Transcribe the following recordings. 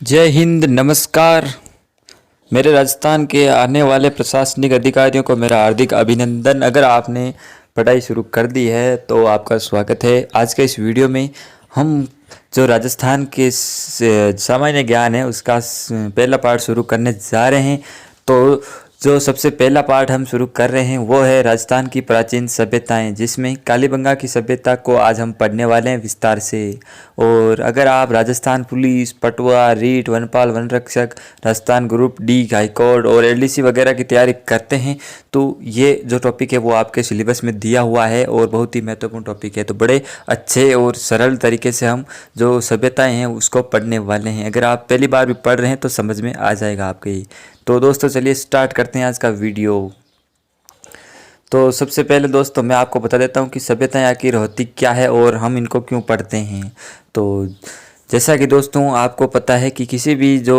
जय हिंद, नमस्कार। मेरे राजस्थान के आने वाले प्रशासनिक अधिकारियों को मेरा हार्दिक अभिनंदन। अगर आपने पढ़ाई शुरू कर दी है तो आपका स्वागत है। आज के इस वीडियो में हम जो राजस्थान के सामान्य ज्ञान है उसका पहला पार्ट शुरू करने जा रहे हैं। तो जो सबसे पहला पार्ट हम शुरू कर रहे हैं वो है राजस्थान की प्राचीन सभ्यताएं, जिसमें कालीबंगा की सभ्यता को आज हम पढ़ने वाले हैं विस्तार से। और अगर आप राजस्थान पुलिस, पटवा, रीट, वनपाल, वन रक्षक, राजस्थान ग्रुप डी, हाईकोर्ट और एलडीसी वगैरह की तैयारी करते हैं तो ये जो टॉपिक है वो आपके सिलेबस में दिया हुआ है और बहुत ही महत्वपूर्ण टॉपिक है। तो बड़े अच्छे और सरल तरीके से हम जो सभ्यताएं हैं उसको पढ़ने वाले हैं। अगर आप पहली बार भी पढ़ रहे हैं तो समझ में आ जाएगा आपके। तो दोस्तों चलिए स्टार्ट करते हैं आज का वीडियो। तो सबसे पहले दोस्तों मैं आपको बता देता हूँ कि सभ्यताएं आखिर होती क्या है और हम इनको क्यों पढ़ते हैं। तो जैसा कि दोस्तों आपको पता है कि किसी भी जो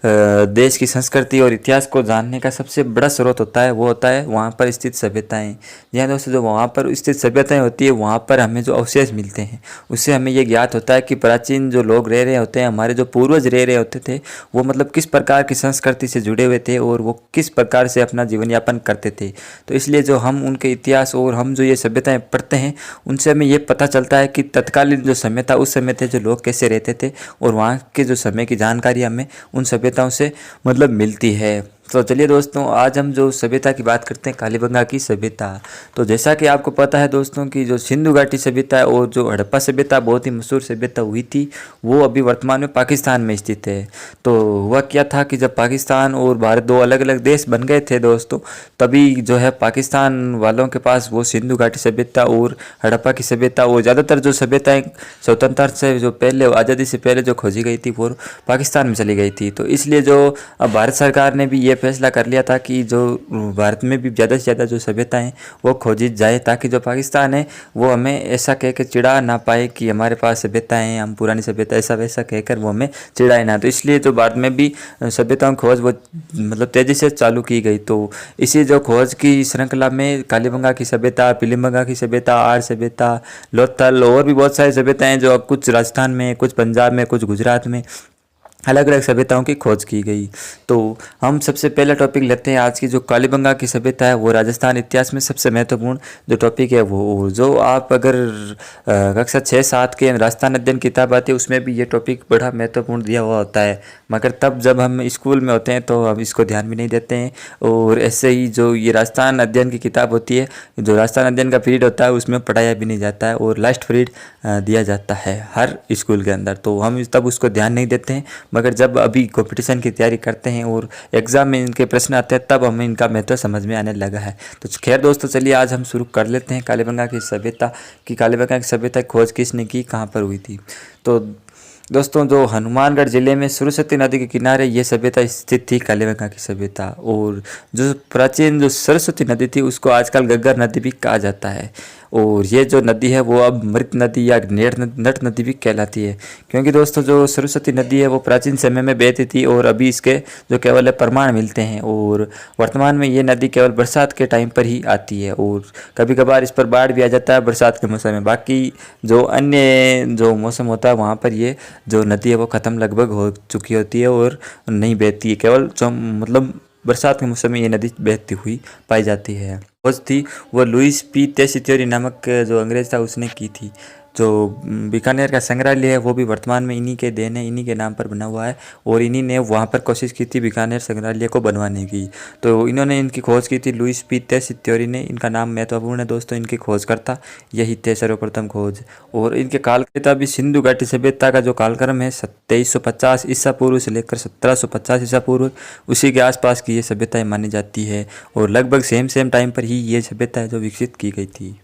देश की संस्कृति और इतिहास को जानने का सबसे बड़ा स्रोत होता है वो होता है वहाँ पर स्थित सभ्यताएं। जी दोस्तों, जो वहाँ पर स्थित सभ्यताएं होती है वहाँ पर हमें जो अवशेष मिलते हैं उससे हमें ये ज्ञात होता है कि प्राचीन जो लोग रह रहे होते हैं, हमारे जो पूर्वज रह रहे होते थे, वो मतलब किस प्रकार की संस्कृति से जुड़े हुए थे और वो किस प्रकार से अपना जीवन यापन करते थे। तो इसलिए जो हम उनके इतिहास और हम जो ये सभ्यताएं पढ़ते हैं उनसे हमें ये पता चलता है कि तत्कालीन जो समय था उस समय थे जो लोग कैसे रहते थे और वहाँ के जो समय की जानकारी हमें उन सभ्यताओं से मतलब मिलती है। तो चलिए दोस्तों, आज हम जो सभ्यता की बात करते हैं कालीबंगा की सभ्यता। तो जैसा कि आपको पता है दोस्तों कि जो सिंधु घाटी सभ्यता है और जो हड़प्पा सभ्यता बहुत ही मशहूर सभ्यता हुई थी वो अभी वर्तमान में पाकिस्तान में स्थित है। तो हुआ क्या था कि जब पाकिस्तान और भारत दो अलग अलग देश बन गए थे दोस्तों, तभी जो है पाकिस्तान वालों के पास वो सिंधु घाटी सभ्यता और हड़प्पा की सभ्यता और ज़्यादातर जो सभ्यताएं स्वतंत्रता से जो पहले आज़ादी से पहले जो खोजी गई थी वो पाकिस्तान में चली गई थी। तो इसलिए जो अब भारत सरकार ने भी ये फैसला कर लिया था कि जो भारत में भी ज़्यादा से ज़्यादा जो सभ्यता हैं वो खोजी जाए, ताकि जो पाकिस्तान है वो हमें ऐसा कह के चिढ़ा ना पाए कि हमारे पास सभ्यताएं हैं, हम पुरानी सभ्यता ऐसा वैसा कहकर वो हमें चिढ़ाए ना। तो इसलिए जो भारत में भी सभ्यताओं की खोज वो मतलब तेज़ी से चालू की गई। तो इसी जो खोज की श्रृंखला में कालीबंगा की सभ्यता, पीलीबंगा की सभ्यता, आर्य सभ्यता, लोथल और भी बहुत सारी सभ्यताएं जो कुछ राजस्थान में, कुछ पंजाब में, कुछ गुजरात में अलग अलग सभ्यताओं की खोज की गई। तो हम सबसे पहला टॉपिक लेते हैं आज की जो कालीबंगा की सभ्यता है वो राजस्थान इतिहास में सबसे महत्वपूर्ण जो टॉपिक है वो जो आप अगर कक्षा 6-7 के राजस्थान अध्ययन किताब आती है उसमें भी ये टॉपिक बड़ा महत्वपूर्ण दिया हुआ होता है, मगर तब जब हम स्कूल में होते हैं तो हम इसको ध्यान भी नहीं देते हैं। और ऐसे ही जो ये राजस्थान अध्ययन की किताब होती है, जो राजस्थान अध्ययन का पीरियड होता है उसमें पढ़ाया भी नहीं जाता है और लास्ट पीरियड दिया जाता है हर स्कूल के अंदर, तो हम तब उसको ध्यान नहीं देते हैं। मगर जब अभी कंपटीशन की तैयारी करते हैं और एग्ज़ाम में इनके प्रश्न आते हैं तब हमें इनका महत्व समझ में आने लगा है। तो खैर दोस्तों, चलिए आज हम शुरू कर लेते हैं कालीबंगा की सभ्यता की। कालीबंगा की सभ्यता की खोज किसने की, कहाँ पर हुई थी। तो दोस्तों जो हनुमानगढ़ जिले में सरस्वती नदी के किनारे ये सभ्यता स्थित थी कालीबंगा की सभ्यता। और जो प्राचीन जो सरस्वती नदी थी उसको आजकल गग्गर नदी भी कहा जाता है। और ये जो नदी है वो अब मृत नदी या नट नदी भी कहलाती है, क्योंकि दोस्तों जो सरस्वती नदी है वो प्राचीन समय में बहती थी और अभी इसके जो केवल प्रमाण मिलते हैं। और वर्तमान में ये नदी केवल बरसात के टाइम पर ही आती है और कभी कभार इस पर बाढ़ भी आ जाता है बरसात के मौसम में। बाकी जो अन्य जो मौसम होता है वहाँ पर ये जो नदी है वो ख़त्म लगभग हो चुकी होती है और नहीं बहती है, केवल जो मतलब बरसात के मौसम में ये नदी बहती हुई पाई जाती है। खोज थी वो लुइस पी टेसिटोरी नामक जो अंग्रेज था उसने की थी। जो बीकानेर का संग्रहालय है वो भी वर्तमान में इन्हीं के देन है, इन्हीं के नाम पर बना हुआ है और इन्हीं ने वहाँ पर कोशिश की थी बीकानेर संग्रहालय को बनवाने की। तो इन्होंने इनकी खोज की थी लुइस पी टेसिटोरी ने। इनका नाम महत्वपूर्ण है दोस्तों, इनकी खोजकर्ता यही थे सर्वप्रथम खोज। और इनके कालकृता भी सिंधु घाटी सभ्यता का जो कालक्रम है 2350 ईसा पूर्व से लेकर 1750 ईसा पूर्व, उसी के आसपास की ये सभ्यताएं मानी जाती है और लगभग सेम टाइम पर ही ये सभ्यता है जो विकसित की गई थी।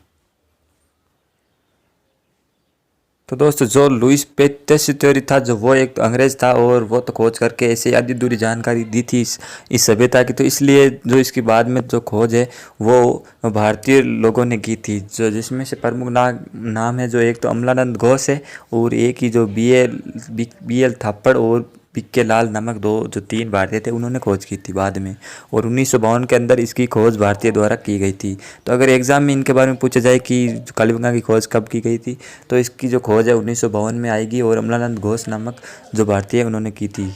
तो दोस्तों जो लुइस पेटेसिटोरी था जो वो एक अंग्रेज था और वो तो खोज करके ऐसे आधी दूरी जानकारी दी थी इस सभ्यता की। तो इसलिए जो इसकी बाद में जो खोज है वो भारतीय लोगों ने की थी, जो जिसमें से प्रमुख नाम है जो एक तो अमलानंद घोष है और एक ही जो बी एल थापड़ और पीके लाल नामक जो 3 भारतीय थे उन्होंने खोज की थी बाद में, और 1952 के अंदर इसकी खोज भारतीय द्वारा की गई थी। तो अगर एग्ज़ाम में इनके बारे में पूछा जाए कि कालीबंगा की खोज कब की गई थी, तो इसकी जो खोज है 1952 में आएगी, और अमलानंद घोष नामक जो भारतीय उन्होंने की थी।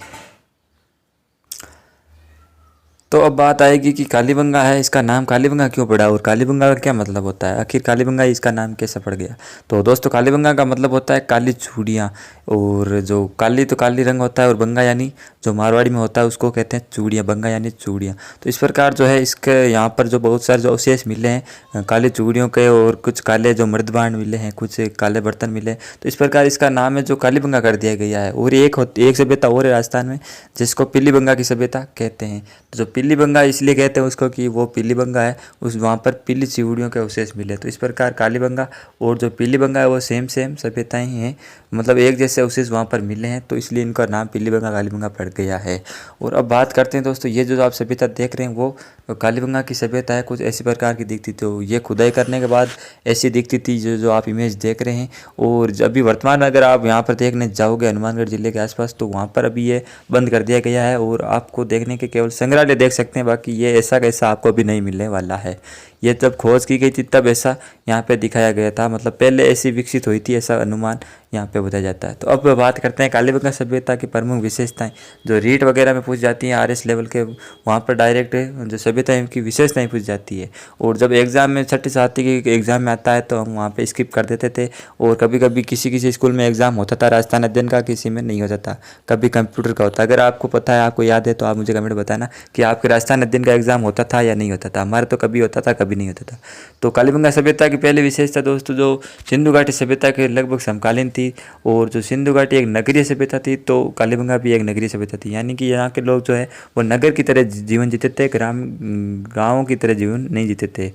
तो अब बात आएगी कि कालीबंगा है, इसका नाम कालीबंगा क्यों पड़ा और कालीबंगा का क्या मतलब होता है, आखिर कालीबंगा इसका नाम कैसे पड़ गया। तो दोस्तों, कालीबंगा का मतलब होता है काली चूड़ियाँ, और जो काली तो काली रंग होता है, और बंगा यानी जो मारवाड़ी में होता है उसको कहते हैं चूड़ियाँ, बंगा यानी चूड़ियाँ। तो इस प्रकार जो है इसके यहाँ पर जो बहुत सारे जो अवशेष मिले हैं काली चूड़ियों के, और कुछ काले जो मृदबाण मिले हैं, कुछ काले बर्तन मिले, तो इस प्रकार इसका नाम है जो कालीबंगा कर दिया गया है। और एक सभ्यता और है राजस्थान में जिसको पीलीबंगा की सभ्यता कहते हैं। तो जो पीलीबंगा इसलिए कहते हैं उसको कि वो पीलीबंगा है, उस वहाँ पर पीली चिड़ियों के अवशेष मिले। तो इस प्रकार कालीबंगा और जो पीलीबंगा है वो सेम सभ्यताएं हैं, मतलब एक जैसे अवशेष वहाँ पर मिले हैं, तो इसलिए इनका नाम पीलीबंगा कालीबंगा पड़ गया है। और अब बात करते हैं दोस्तों, ये जो आप सभ्यता देख रहे हैं वो कालीबंगा की सभ्यता है, कुछ ऐसी प्रकार की दिखती थी। तो ये खुदाई करने के बाद ऐसी दिखती थी जो आप इमेज देख रहे हैं। और अभी वर्तमान में अगर आप यहाँ पर देखने जाओगे हनुमानगढ़ जिले के आसपास, तो वहाँ पर अभी ये बंद कर दिया गया है, और आपको देखने के केवल संग्रहालय देख सकते हैं, बाकी ये ऐसा कैसा आपको अभी नहीं मिलने वाला है। ये जब खोज की गई थी तब ऐसा यहाँ पे दिखाया गया था, मतलब पहले ऐसी विकसित हुई थी, ऐसा अनुमान यहाँ पे बताया जाता है। तो अब बात करते हैं कालीबंगा सभ्यता की प्रमुख विशेषताएं जो रीट वगैरह में पूछ जाती हैं, आरएस लेवल के, वहाँ पर डायरेक्ट जो सभ्यता की विशेषताएं पूछ जाती है। और जब एग्जाम में छठी सातवीं के एग्जाम में आता है तो हम वहाँ पे स्किप कर देते थे, और कभी कभी किसी स्कूल में एग्जाम होता था राजस्थान अध्ययन का, किसी में नहीं होता था, कभी कंप्यूटर का होता। अगर आपको पता है, आपको याद है, तो आप मुझे कमेंट बताना कि आपके राजस्थान अध्ययन का एग्जाम होता था या नहीं होता था। हमारा तो कभी होता था, कभी नहीं होता था। तो कालीबंगा सभ्यता की पहली विशेषता दोस्तों जो सिंधु घाटी सभ्यता के लगभग समकालीन थी, और जो सिंधु घाटी एक नगरीय सभ्यता थी, तो कालीबंगा भी एक नगरीय सभ्यता थी। यानी कि यहाँ के लोग जो है वो नगर की तरह जीवन जीते थे, गाँव की तरह जीवन नहीं जीते थे।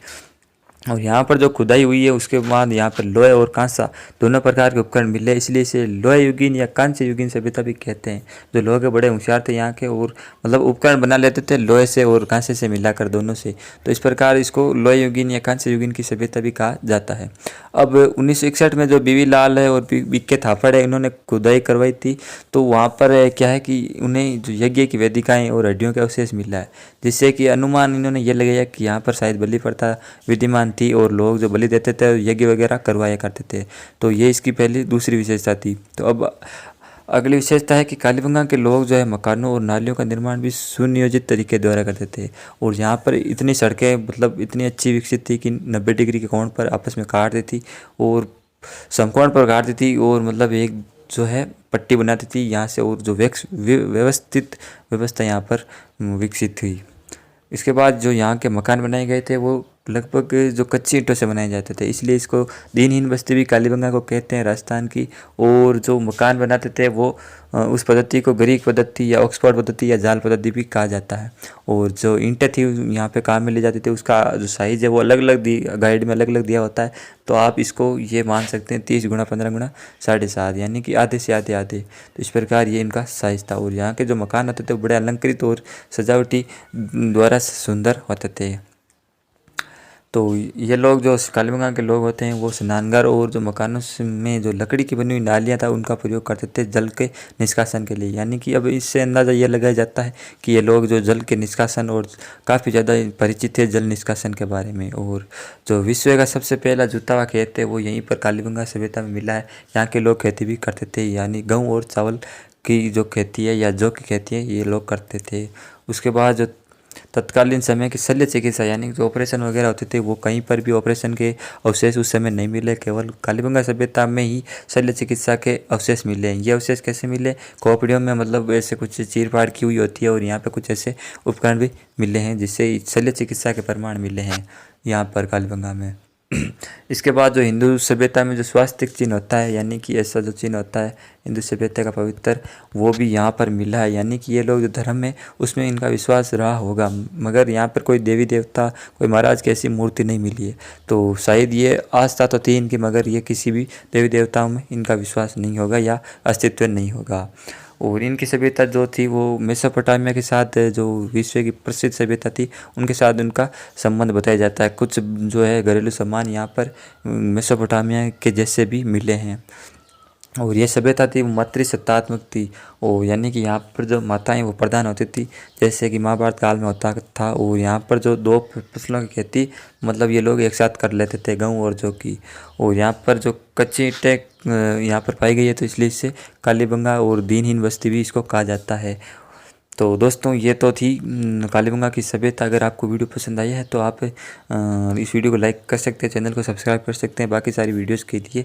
और यहाँ पर जो खुदाई हुई है उसके बाद यहाँ पर लोहे और कांसा दोनों प्रकार के उपकरण मिले, इसलिए इसे लोहे युगीन या कांस्य युगीन सभ्यता भी कहते हैं। जो लोहे के बड़े होशियार थे यहाँ के, और मतलब उपकरण बना लेते थे लोहे से और कांसे से मिलाकर, दोनों से। तो इस प्रकार इसको लोहे युगीन या कांस्य युगीन की सभ्यता भी कहा जाता है। अब 1961 में जो बीवी लाल है और बीके थापड़ है, इन्होंने खुदाई करवाई थी। तो वहाँ पर क्या है कि उन्हें जो यज्ञ की वेदिकाएँ और हड्डियों के अवशेष मिला है, जिससे कि अनुमान इन्होंने ये लगाया कि यहाँ पर शायद बलि प्रथा विद्यमान थी, और लोग जो बलि देते थे यज्ञ वगैरह करवाया करते थे। तो ये इसकी पहली दूसरी विशेषता थी। तो अब अगली विशेषता है कि कालीबंगा के लोग जो है मकानों और नालियों का निर्माण भी सुनियोजित तरीके द्वारा करते थे, और यहाँ पर इतनी सड़कें मतलब इतनी अच्छी विकसित थी कि 90 डिग्री के कोण पर आपस में काटती थी, और समकोण पर काटती थी, और मतलब एक जो है पट्टी बनाती थी यहाँ से, और जो व्यवस्थित व्यवस्था यहाँ पर विकसित हुई। इसके बाद जो यहाँ के मकान बनाए गए थे वो लगभग जो कच्ची ईंटों से बनाए जाते थे, इसलिए इसको दीनहीन बस्ती भी कालीबंगा को कहते हैं राजस्थान की। और जो मकान बनाते थे वो उस पद्धति को ग्रीक पद्धति या ऑक्सफोर्ड पद्धति या जाल पद्धति भी कहा जाता है। और जो ईंटें थी यहाँ पे काम में ली जाती थी, उसका जो साइज़ है वो अलग अलग गाइड में अलग अलग दिया होता है। तो आप इसको ये मान सकते हैं 30 गुणा 15 गुणा 7.5, यानी कि आधे से आधे आधे। तो इस प्रकार ये इनका साइज़ था। और यहाँ के जो मकान होते थे वो बड़े अलंकृत और सजावटी द्वारा सुंदर होते थे। तो ये लोग जो कालीबंगा के लोग होते हैं वो स्नानघर और जो मकानों में जो लकड़ी की बनी हुई नालियाँ था उनका प्रयोग करते थे जल के निष्कासन के लिए। यानी कि अब इससे अंदाज़ा ये लगाया जाता है कि ये लोग जो जल के निष्कासन और काफ़ी ज़्यादा परिचित थे जल निष्कासन के बारे में। और जो विश्व का सबसे पहला जूता हुआ खेत है वो यहीं पर कालीबंगा सभ्यता में मिला है। यहाँ के लोग खेती भी करते थे, यानी गेहूँ और चावल की जो खेती है या जौ की खेती है ये लोग करते थे। उसके बाद जो तत्कालीन समय की शल्य चिकित्सा यानी जो ऑपरेशन वगैरह होते थे वो कहीं पर भी ऑपरेशन के अवशेष उस समय नहीं मिले, केवल कालीबंगा सभ्यता में ही शल्य चिकित्सा के अवशेष मिले हैं। ये अवशेष कैसे मिले? खोपड़ियों में मतलब ऐसे कुछ चीर फाड़ की हुई होती है और यहाँ पे कुछ ऐसे उपकरण भी मिले हैं जिससे शल्य चिकित्सा के प्रमाण मिले हैं यहाँ पर कालीबंगा में। इसके बाद जो हिंदू सभ्यता में जो स्वास्तिक चिन्ह होता है, यानी कि ऐसा जो चिन्ह होता है हिंदू सभ्यता का पवित्र, वो भी यहाँ पर मिला है। यानी कि ये लोग जो धर्म है उसमें इनका विश्वास रहा होगा, मगर यहाँ पर कोई देवी देवता कोई महाराज की ऐसी मूर्ति नहीं मिली है। तो शायद ये आस्था तो थी इनकी, मगर ये किसी भी देवी देवताओं में इनका विश्वास नहीं होगा या अस्तित्व नहीं होगा। और इनकी सभ्यता जो थी वो मेसोपोटामिया के साथ जो विश्व की प्रसिद्ध सभ्यता थी उनके साथ उनका संबंध बताया जाता है। कुछ जो है घरेलू सामान यहाँ पर मेसोपोटामिया के जैसे भी मिले हैं। और ये सभ्यता थी वो मातृसत्तात्मक थी। और यानी कि यहाँ पर जो माताएं वो प्रधान होती थी, जैसे कि महाभारत काल में होता था। और यहाँ पर जो दो फसलों की खेती मतलब ये लोग एक साथ कर लेते थे, गेहूँ और जौ की। और यहाँ पर जो कच्ची ईंटें यहाँ पर पाई गई है, तो इसलिए इसे कालीबंगा और दीनहीन बस्ती भी इसको कहा जाता है। तो दोस्तों ये तो थी कालीबंगा की सभ्यता। अगर आपको वीडियो पसंद आई है तो आप इस वीडियो को लाइक कर सकते हैं, चैनल को सब्सक्राइब कर सकते हैं बाकी सारी वीडियोज़ के लिए।